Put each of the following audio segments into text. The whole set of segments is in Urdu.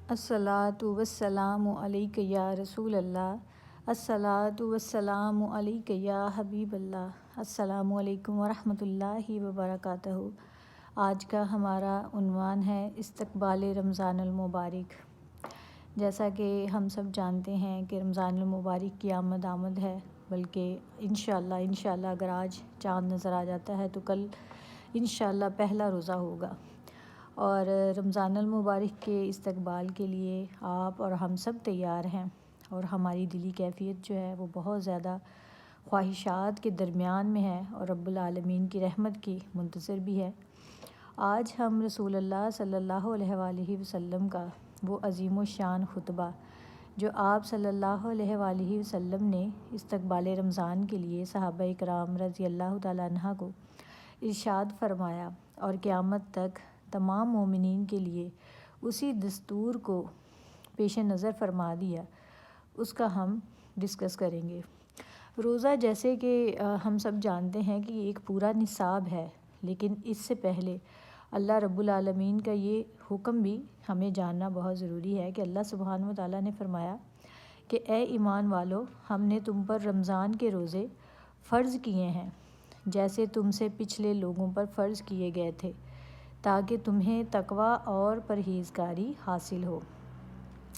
الصلاۃ والسلام علیک یا رسول اللہ، الصلاۃ والسلام علیک یا حبیب اللہ۔ السلام علیکم ورحمۃ اللہ وبرکاتہ۔ آج کا ہمارا عنوان ہے استقبال رمضان المبارک۔ جیسا کہ ہم سب جانتے ہیں کہ رمضان المبارک کی آمد ہے، بلکہ انشاءاللہ اگر آج چاند نظر آ جاتا ہے تو کل انشاءاللہ پہلا روزہ ہوگا، اور رمضان المبارک کے استقبال کے لیے آپ اور ہم سب تیار ہیں، اور ہماری دلی کیفیت جو ہے وہ بہت زیادہ خواہشات کے درمیان میں ہے اور رب العالمین کی رحمت کی منتظر بھی ہے۔ آج ہم رسول اللہ صلی اللہ علیہ وآلہ وسلم کا وہ عظیم الشان خطبہ جو آپ صلی اللہ علیہ وآلہ وسلم نے استقبال رمضان کے لیے صحابہ اکرام رضی اللہ تعالیٰ عنہ کو ارشاد فرمایا اور قیامت تک تمام مومنین کے لیے اسی دستور کو پیش نظر فرما دیا، اس کا ہم ڈسکس کریں گے۔ روزہ جیسے کہ ہم سب جانتے ہیں کہ ایک پورا نصاب ہے، لیکن اس سے پہلے اللہ رب العالمین کا یہ حکم بھی ہمیں جاننا بہت ضروری ہے کہ اللہ سبحانہ و تعالیٰ نے فرمایا کہ اے ایمان والو، ہم نے تم پر رمضان کے روزے فرض کیے ہیں جیسے تم سے پچھلے لوگوں پر فرض کیے گئے تھے، تاکہ تمہیں تقویٰ اور پرہیزگاری حاصل ہو۔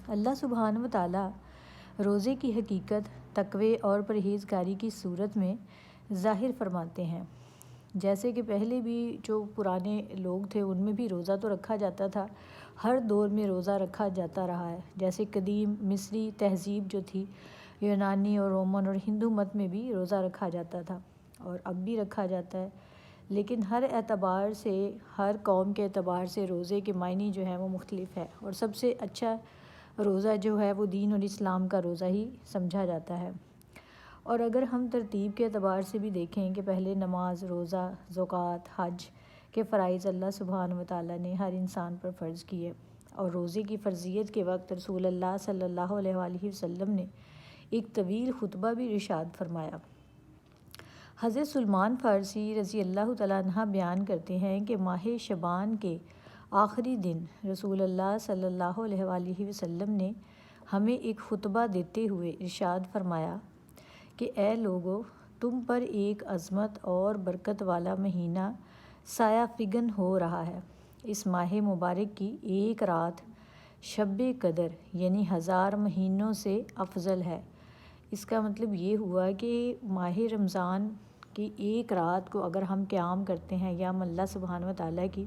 اللہ سبحانہ و تعالیٰ روزے کی حقیقت تقوی اور پرہیزگاری کی صورت میں ظاہر فرماتے ہیں۔ جیسے کہ پہلے بھی جو پرانے لوگ تھے ان میں بھی روزہ تو رکھا جاتا تھا، ہر دور میں روزہ رکھا جاتا رہا ہے۔ جیسے قدیم مصری تہذیب جو تھی، یونانی اور رومن اور ہندو مت میں بھی روزہ رکھا جاتا تھا، اور اب بھی رکھا جاتا ہے، لیکن ہر اعتبار سے، ہر قوم کے اعتبار سے روزے کے معنی جو ہیں وہ مختلف ہے، اور سب سے اچھا روزہ جو ہے وہ دین اور اسلام کا روزہ ہی سمجھا جاتا ہے۔ اور اگر ہم ترتیب کے اعتبار سے بھی دیکھیں کہ پہلے نماز، روزہ، زکوٰۃ، حج کے فرائض اللہ سبحانہ و تعالیٰ نے ہر انسان پر فرض کیے، اور روزے کی فرضیت کے وقت رسول اللہ صلی اللہ علیہ وآلہ وسلم نے ایک طویل خطبہ بھی ارشاد فرمایا۔ حضرت سلمان فارسی رضی اللہ تعالیٰ عنہ بیان کرتے ہیں کہ ماہ شعبان کے آخری دن رسول اللہ صلی اللہ علیہ وآلہ وسلم نے ہمیں ایک خطبہ دیتے ہوئے ارشاد فرمایا کہ اے لوگو، تم پر ایک عظمت اور برکت والا مہینہ سایہ فگن ہو رہا ہے۔ اس ماہ مبارک کی ایک رات شب قدر یعنی 1000 مہینوں سے افضل ہے۔ اس کا مطلب یہ ہوا کہ ماہ رمضان کی ایک رات کو اگر ہم قیام کرتے ہیں یا ہم اللہ سبحانہ و تعالیٰ کی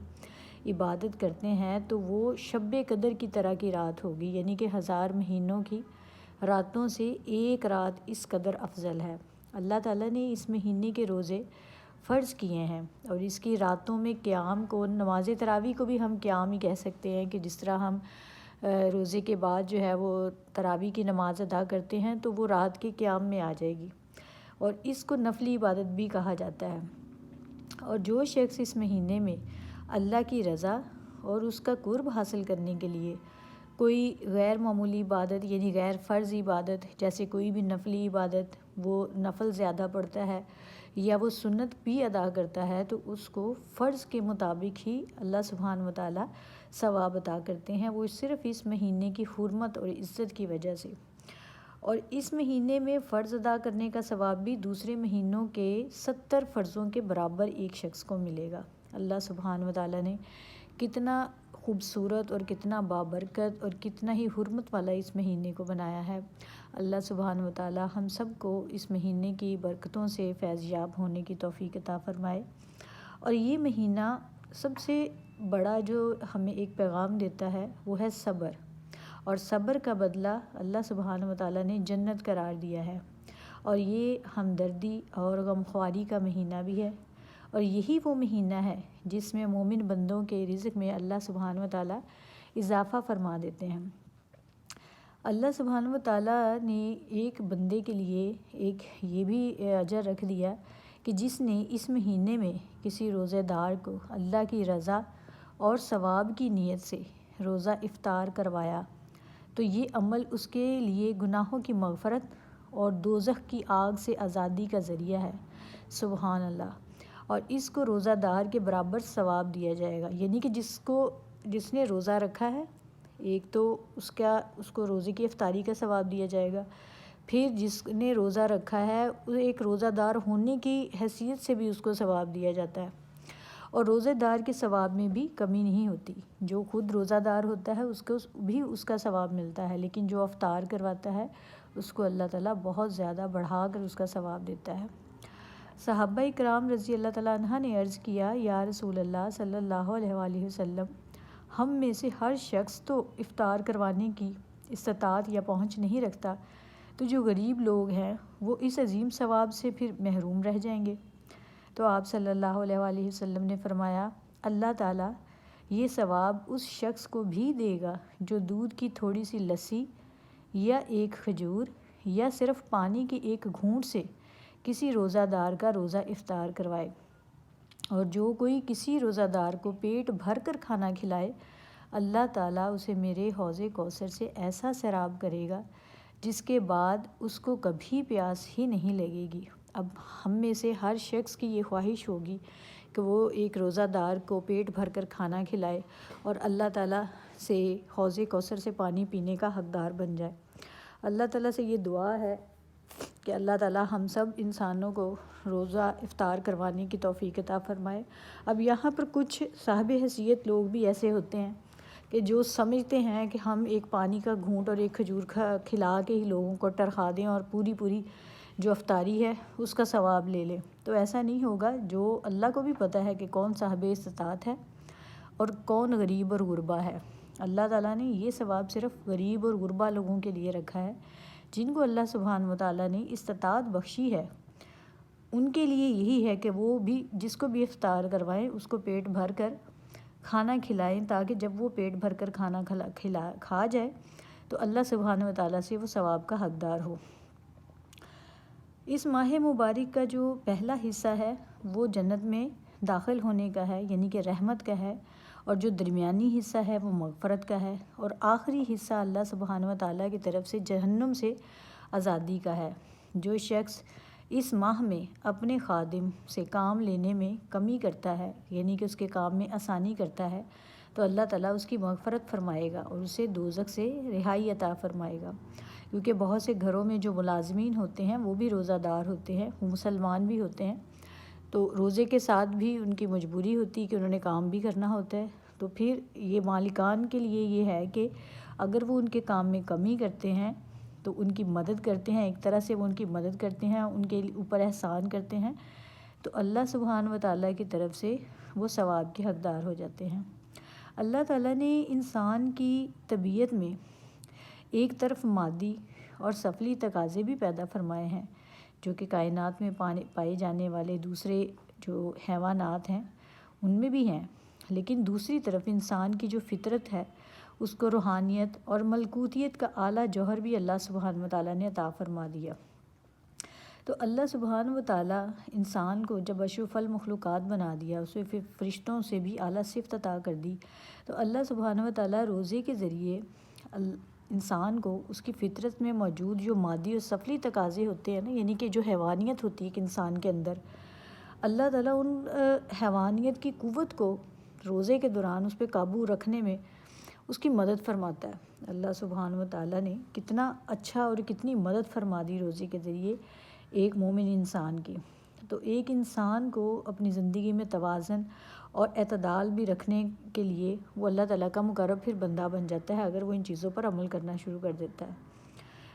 عبادت کرتے ہیں تو وہ شب قدر کی طرح کی رات ہوگی، یعنی کہ 1000 مہینوں کی راتوں سے ایک رات اس قدر افضل ہے۔ اللہ تعالیٰ نے اس مہینے کے روزے فرض کیے ہیں، اور اس کی راتوں میں قیام کو، نماز تراویح کو بھی ہم قیام ہی کہہ سکتے ہیں، کہ جس طرح ہم روزے کے بعد جو ہے وہ تراویح کی نماز ادا کرتے ہیں تو وہ رات کے قیام میں آ جائے گی، اور اس کو نفلی عبادت بھی کہا جاتا ہے۔ اور جو شخص اس مہینے میں اللہ کی رضا اور اس کا قرب حاصل کرنے کے لیے کوئی غیر معمولی عبادت یعنی غیر فرض عبادت، جیسے کوئی بھی نفلی عبادت وہ نفل زیادہ پڑھتا ہے یا وہ سنت بھی ادا کرتا ہے، تو اس کو فرض کے مطابق ہی اللہ سبحانہ و تعالیٰ ثواب عطا کرتے ہیں، وہ صرف اس مہینے کی حرمت اور عزت کی وجہ سے۔ اور اس مہینے میں فرض ادا کرنے کا ثواب بھی دوسرے مہینوں کے 70 فرضوں کے برابر ایک شخص کو ملے گا۔ اللہ سبحانہ و تعالیٰ نے کتنا خوبصورت اور کتنا بابرکت اور کتنا ہی حرمت والا اس مہینے کو بنایا ہے۔ اللہ سبحانہ و تعالیٰ ہم سب کو اس مہینے کی برکتوں سے فیض یاب ہونے کی توفیق عطا فرمائے۔ اور یہ مہینہ سب سے بڑا جو ہمیں ایک پیغام دیتا ہے وہ ہے صبر، اور صبر کا بدلہ اللہ سبحانہ و تعالیٰ نے جنت قرار دیا ہے، اور یہ ہمدردی اور غمخواری کا مہینہ بھی ہے، اور یہی وہ مہینہ ہے جس میں مومن بندوں کے رزق میں اللہ سبحانہ و تعالیٰ اضافہ فرما دیتے ہیں۔ اللہ سبحانہ و تعالیٰ نے ایک بندے کے لیے ایک یہ بھی اجر رکھ دیا کہ جس نے اس مہینے میں کسی روزہ دار کو اللہ کی رضا اور ثواب کی نیت سے روزہ افطار کروایا تو یہ عمل اس کے لیے گناہوں کی مغفرت اور دوزخ کی آگ سے آزادی کا ذریعہ ہے۔ سبحان اللہ۔ اور اس کو روزہ دار کے برابر ثواب دیا جائے گا، یعنی کہ جس نے روزہ رکھا ہے ایک تو اس کو روزے کی افطاری کا ثواب دیا جائے گا، پھر جس نے روزہ رکھا ہے ایک روزہ دار ہونے کی حیثیت سے بھی اس کو ثواب دیا جاتا ہے، اور روزے دار کے ثواب میں بھی کمی نہیں ہوتی۔ جو خود روزہ دار ہوتا ہے اس کو بھی اس کا ثواب ملتا ہے، لیکن جو افطار کرواتا ہے اس کو اللہ تعالیٰ بہت زیادہ بڑھا کر اس کا ثواب دیتا ہے۔ صحابہ کرام رضی اللہ تعالیٰ عنہ نے عرض کیا، یا رسول اللہ صلی اللہ علیہ وآلہ وسلم، ہم میں سے ہر شخص تو افطار کروانے کی استطاعت یا پہنچ نہیں رکھتا، تو جو غریب لوگ ہیں وہ اس عظیم ثواب سے پھر محروم رہ جائیں گے۔ تو آپ صلی اللہ علیہ وآلہ وسلم نے فرمایا، اللہ تعالیٰ یہ ثواب اس شخص کو بھی دے گا جو دودھ کی تھوڑی سی لسی یا ایک کھجور یا صرف پانی کی ایک گھونٹ سے کسی روزہ دار کا روزہ افطار کروائے، اور جو کوئی کسی روزہ دار کو پیٹ بھر کر کھانا کھلائے، اللہ تعالیٰ اسے میرے حوض کوثر سے ایسا سیراب کرے گا جس کے بعد اس کو کبھی پیاس ہی نہیں لگے گی۔ اب ہم میں سے ہر شخص کی یہ خواہش ہوگی کہ وہ ایک روزہ دار کو پیٹ بھر کر کھانا کھلائے اور اللہ تعالیٰ سے حوض کوثر سے پانی پینے کا حقدار بن جائے۔ اللہ تعالیٰ سے یہ دعا ہے کہ اللہ تعالیٰ ہم سب انسانوں کو روزہ افطار کروانے کی توفیق عطا فرمائے۔ اب یہاں پر کچھ صاحب حیثیت لوگ بھی ایسے ہوتے ہیں کہ جو سمجھتے ہیں کہ ہم ایک پانی کا گھونٹ اور ایک کھجور کھلا کے ہی لوگوں کو ٹرخا دیں اور پوری جو افطاری ہے اس کا ثواب لے لیں، تو ایسا نہیں ہوگا۔ جو اللہ کو بھی پتہ ہے کہ کون صاحب استطاعت ہے اور کون غریب اور غربا ہے۔ اللہ تعالیٰ نے یہ ثواب صرف غریب اور غربا لوگوں کے لیے رکھا ہے، جن کو اللہ سبحانہ و تعالیٰ نے استطاعت بخشی ہے، ان کے لیے یہی ہے کہ وہ بھی جس کو بھی افطار کروائیں اس کو پیٹ بھر کر کھانا کھلائیں، تاکہ جب وہ پیٹ بھر کر کھانا کھا جائے تو اللہ سبحانہ و تعالیٰ سے وہ ثواب کا حقدار ہو۔ اس ماہ مبارک کا جو پہلا حصہ ہے وہ جنت میں داخل ہونے کا ہے، یعنی کہ رحمت کا ہے، اور جو درمیانی حصہ ہے وہ مغفرت کا ہے، اور آخری حصہ اللہ سبحانہ و تعالیٰ کی طرف سے جہنم سے آزادی کا ہے۔ جو شخص اس ماہ میں اپنے خادم سے کام لینے میں کمی کرتا ہے، یعنی کہ اس کے کام میں آسانی کرتا ہے، تو اللہ تعالیٰ اس کی مغفرت فرمائے گا اور اسے دوزخ سے رہائی عطا فرمائے گا، کیونکہ بہت سے گھروں میں جو ملازمین ہوتے ہیں وہ بھی روزہ دار ہوتے ہیں، وہ مسلمان بھی ہوتے ہیں، تو روزے کے ساتھ بھی ان کی مجبوری ہوتی ہے کہ انہوں نے کام بھی کرنا ہوتا ہے۔ تو پھر یہ مالکان کے لیے یہ ہے کہ اگر وہ ان کے کام میں کمی کرتے ہیں تو ان کی مدد کرتے ہیں، ایک طرح سے وہ ان کی مدد کرتے ہیں، ان کے اوپر احسان کرتے ہیں، تو اللہ سبحانہ و تعالیٰ کی طرف سے وہ ثواب کے حقدار ہو جاتے ہیں۔ اللہ تعالیٰ نے انسان کی طبیعت میں ایک طرف مادی اور سفلی تقاضے بھی پیدا فرمائے ہیں، جو کہ کائنات میں پائے جانے والے دوسرے جو حیوانات ہیں ان میں بھی ہیں، لیکن دوسری طرف انسان کی جو فطرت ہے اس کو روحانیت اور ملکوتیت کا اعلیٰ جوہر بھی اللہ سبحانہ و تعالیٰ نے عطا فرما دیا۔ تو اللہ سبحانہ و تعالیٰ انسان کو جب اشرف المخلوقات بنا دیا، اسے پھر فرشتوں سے بھی اعلیٰ صفت عطا کر دی، تو اللہ سبحانہ و تعالیٰ روزے کے ذریعے انسان کو اس کی فطرت میں موجود جو مادی اور سفلی تقاضے ہوتے ہیں نا، یعنی کہ جو حیوانیت ہوتی ہے ایک انسان کے اندر، اللہ تعالیٰ ان حیوانیت کی قوت کو روزے کے دوران اس پہ قابو رکھنے میں اس کی مدد فرماتا ہے۔ اللہ سبحانہ و تعالیٰ نے کتنا اچھا اور کتنی مدد فرما دی روزے کے ذریعے ایک مومن انسان کی۔ تو ایک انسان کو اپنی زندگی میں توازن اور اعتدال بھی رکھنے کے لیے وہ اللہ تعالیٰ کا مقرب پھر بندہ بن جاتا ہے اگر وہ ان چیزوں پر عمل کرنا شروع کر دیتا ہے۔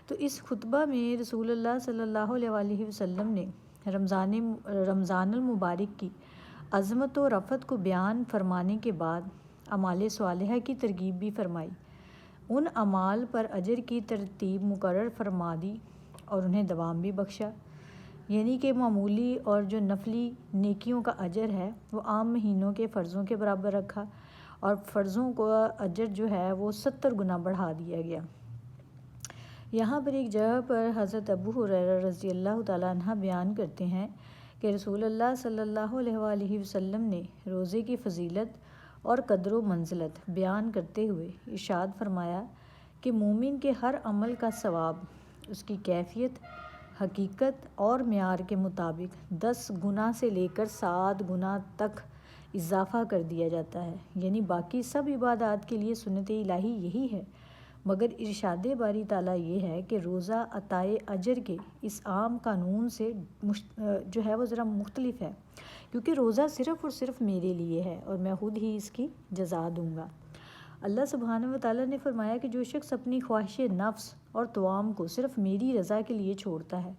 تو اس خطبہ میں رسول اللہ صلی اللہ علیہ وآلہ وسلم نے رمضان المبارک کی عظمت و رفعت کو بیان فرمانے کے بعد اعمال صالحہ کی ترغیب بھی فرمائی، ان اعمال پر اجر کی ترتیب مقرر فرما دی اور انہیں دوام بھی بخشا، یعنی کہ معمولی اور جو نفلی نیکیوں کا اجر ہے وہ عام مہینوں کے فرضوں کے برابر رکھا، اور فرضوں کو اجر جو ہے وہ 70 گنا بڑھا دیا گیا۔ یہاں پر ایک جگہ پر حضرت ابو ہریرہ رضی اللہ تعالیٰ عنہ بیان کرتے ہیں کہ رسول اللہ صلی اللہ علیہ وآلہ وسلم نے روزے کی فضیلت اور قدر و منزلت بیان کرتے ہوئے ارشاد فرمایا کہ مومن کے ہر عمل کا ثواب اس کی کیفیت، حقیقت اور معیار کے مطابق 10 گنا سے لے کر 7 گنا تک اضافہ کر دیا جاتا ہے، یعنی باقی سب عبادات کے لیے سنت الہی یہی ہے، مگر ارشاد باری تعالیٰ یہ ہے کہ روزہ عطائے اجر کے اس عام قانون سے جو ہے وہ ذرا مختلف ہے، کیونکہ روزہ صرف اور صرف میرے لیے ہے اور میں خود ہی اس کی جزا دوں گا۔ اللہ سبحانہ و تعالیٰ نے فرمایا کہ جو شخص اپنی خواہش نفس اور طعام کو صرف میری رضا کے لیے چھوڑتا ہے،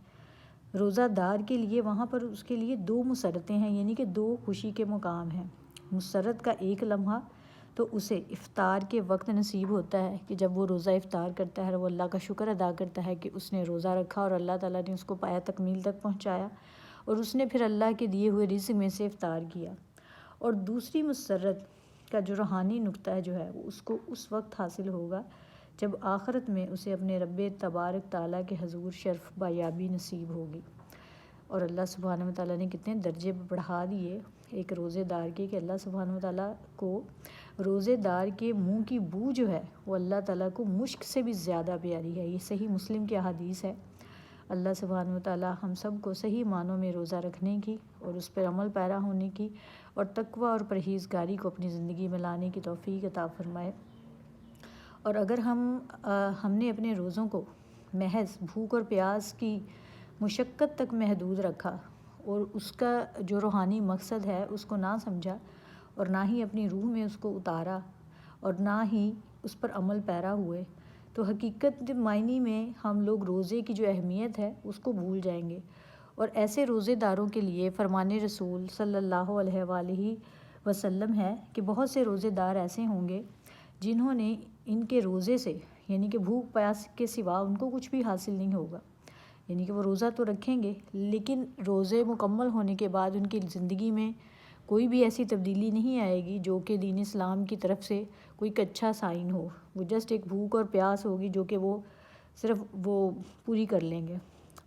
روزہ دار کے لیے وہاں پر اس کے لیے 2 مسرتیں ہیں، یعنی کہ 2 خوشی کے مقام ہیں۔ مسرت کا ایک لمحہ تو اسے افطار کے وقت نصیب ہوتا ہے کہ جب وہ روزہ افطار کرتا ہے، وہ اللہ کا شکر ادا کرتا ہے کہ اس نے روزہ رکھا اور اللہ تعالیٰ نے اس کو پایا تکمیل تک پہنچایا اور اس نے پھر اللہ کے دیے ہوئے رزق میں سے افطار کیا۔ اور دوسری مسرت کا جو روحانی نقطہ ہے جو ہے وہ اس کو اس وقت حاصل ہوگا جب آخرت میں اسے اپنے رب تبارک تعالیٰ کے حضور شرف بایابی نصیب ہوگی۔ اور اللہ سبحانہ و تعالیٰ نے کتنے درجے بڑھا دیے ایک روزے دار کے، کہ اللہ سبحانہ و تعالیٰ کو روزے دار کے منہ کی بو جو ہے وہ اللہ تعالیٰ کو مشک سے بھی زیادہ پیاری ہے۔ یہ صحیح مسلم کی احادیث ہے۔ اللہ سبحانہ و تعالیٰ ہم سب کو صحیح معنوں میں روزہ رکھنے کی اور اس پر عمل پیرا ہونے کی اور تقوی اور پرہیزگاری کو اپنی زندگی میں لانے کی توفیق عطا فرمائے۔ اور اگر ہم نے اپنے روزوں کو محض بھوک اور پیاس کی مشقت تک محدود رکھا اور اس کا جو روحانی مقصد ہے اس کو نہ سمجھا اور نہ ہی اپنی روح میں اس کو اتارا اور نہ ہی اس پر عمل پیرا ہوئے، تو حقیقت معنی میں ہم لوگ روزے کی جو اہمیت ہے اس کو بھول جائیں گے۔ اور ایسے روزے داروں کے لیے فرمان رسول صلی اللہ علیہ وآلہ وسلم ہے کہ بہت سے روزے دار ایسے ہوں گے جنہوں نے ان کے روزے سے، یعنی کہ بھوک پیاس کے سوا ان کو کچھ بھی حاصل نہیں ہوگا، یعنی کہ وہ روزہ تو رکھیں گے لیکن روزے مکمل ہونے کے بعد ان کی زندگی میں کوئی بھی ایسی تبدیلی نہیں آئے گی جو کہ دین اسلام کی طرف سے کوئی اچھا سائن ہو۔ وہ جسٹ ایک بھوک اور پیاس ہوگی جو کہ وہ صرف وہ پوری کر لیں گے۔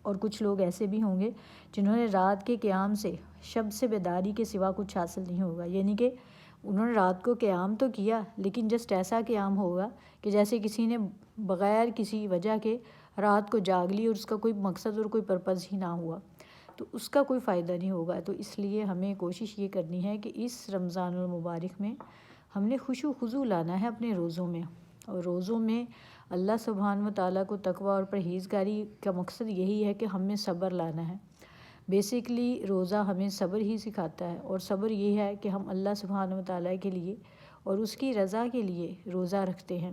اور کچھ لوگ ایسے بھی ہوں گے جنہوں نے رات کے قیام سے، شب سے بیداری کے سوا کچھ حاصل نہیں ہوگا، یعنی کہ انہوں نے رات کو قیام تو کیا لیکن جسٹ ایسا قیام ہوگا کہ جیسے کسی نے بغیر کسی وجہ کے رات کو جاگ لی اور اس کا کوئی مقصد اور کوئی پرپز ہی نہ ہوا، تو اس کا کوئی فائدہ نہیں ہوگا۔ تو اس لیے ہمیں کوشش یہ کرنی ہے کہ اس رمضان المبارک میں ہم نے خشوع و خضوع لانا ہے اپنے روزوں میں، اور روزوں میں اللہ سبحانہ و تعالیٰ کو تقوی اور پرہیزگاری کا مقصد یہی ہے کہ ہم میں صبر لانا ہے۔ بیسیکلی روزہ ہمیں صبر ہی سکھاتا ہے، اور صبر یہ ہے کہ ہم اللہ سبحانہ و تعالیٰ کے لیے اور اس کی رضا کے لیے روزہ رکھتے ہیں،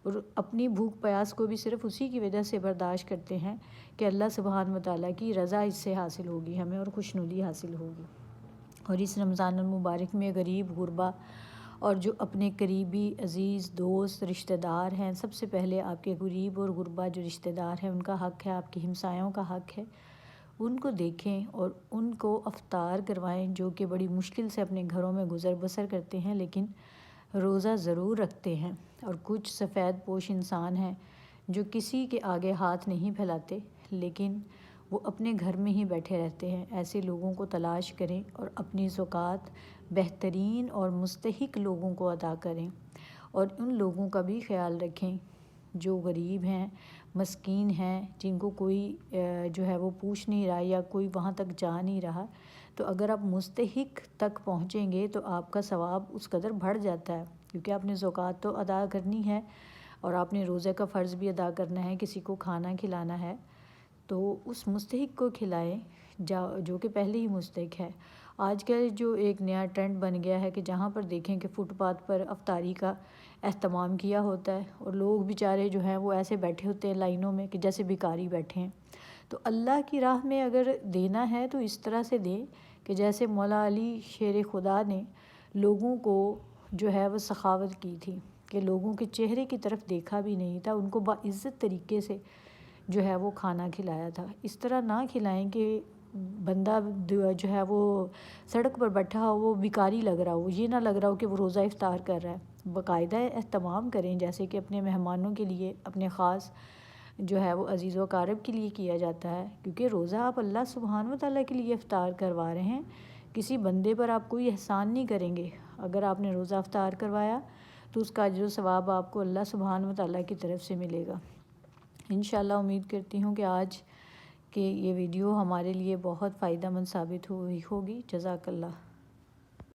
اور اپنی بھوک پیاس کو بھی صرف اسی کی وجہ سے برداشت کرتے ہیں کہ اللہ سبحانہ و تعالیٰ کی رضا اس سے حاصل ہوگی ہمیں اور خوشنودی حاصل ہوگی۔ اور اس رمضان المبارک میں غریب، غربا اور جو اپنے قریبی عزیز دوست رشتہ دار ہیں، سب سے پہلے آپ کے غریب اور غربا جو رشتہ دار ہیں ان کا حق ہے، آپ کے ہمسایوں کا حق ہے، ان کو دیکھیں اور ان کو افطار کروائیں، جو کہ بڑی مشکل سے اپنے گھروں میں گزر بسر کرتے ہیں لیکن روزہ ضرور رکھتے ہیں۔ اور کچھ سفید پوش انسان ہیں جو کسی کے آگے ہاتھ نہیں پھیلاتے لیکن وہ اپنے گھر میں ہی بیٹھے رہتے ہیں۔ ایسے لوگوں کو تلاش کریں اور اپنی زکوٰۃ بہترین اور مستحق لوگوں کو ادا کریں، اور ان لوگوں کا بھی خیال رکھیں جو غریب ہیں، مسکین ہیں، جن کو کوئی جو ہے وہ پوچھ نہیں رہا یا کوئی وہاں تک جا نہیں رہا۔ تو اگر آپ مستحق تک پہنچیں گے تو آپ کا ثواب اس قدر بڑھ جاتا ہے، کیونکہ آپ نے زکوٰۃ تو ادا کرنی ہے اور آپ نے روزے کا فرض بھی ادا کرنا ہے، کسی کو کھانا کھلانا ہے، تو اس مستحق کو کھلائیں جو کہ پہلے ہی مستحق ہے۔ آج کل جو ایک نیا ٹرینڈ بن گیا ہے کہ جہاں پر دیکھیں کہ فٹ پاتھ پر افطاری کا اہتمام کیا ہوتا ہے اور لوگ بیچارے جو ہیں وہ ایسے بیٹھے ہوتے ہیں لائنوں میں کہ جیسے بھکاری بیٹھے ہیں۔ تو اللہ کی راہ میں اگر دینا ہے تو اس طرح سے دیں کہ جیسے مولا علی شیر خدا نے لوگوں کو جو ہے وہ سخاوت کی تھی کہ لوگوں کے چہرے کی طرف دیکھا بھی نہیں تھا، ان کو باعزت طریقے سے جو ہے وہ کھانا کھلایا تھا۔ اس طرح نہ کھلائیں کہ بندہ جو ہے وہ سڑک پر بیٹھا ہو، وہ بھکاری لگ رہا ہو، یہ نہ لگ رہا ہو کہ وہ روزہ افطار کر رہا ہے۔ باقاعدہ اہتمام کریں جیسے کہ اپنے مہمانوں کے لیے، اپنے خاص جو ہے وہ عزیز و اقارب کے لیے کیا جاتا ہے، کیونکہ روزہ آپ اللہ سبحانہ و تعالیٰ کے لیے افطار کروا رہے ہیں، کسی بندے پر آپ کوئی احسان نہیں کریں گے۔ اگر آپ نے روزہ افطار کروایا تو اس کا اجر و ثواب آپ کو اللہ سبحانہ و تعالیٰ کی طرف سے ملے گا۔ انشاءاللہ امید کرتی ہوں کہ آج کہ یہ ویڈیو ہمارے لیے بہت فائدہ مند ثابت ہوئی ہوگی۔ جزاک اللہ۔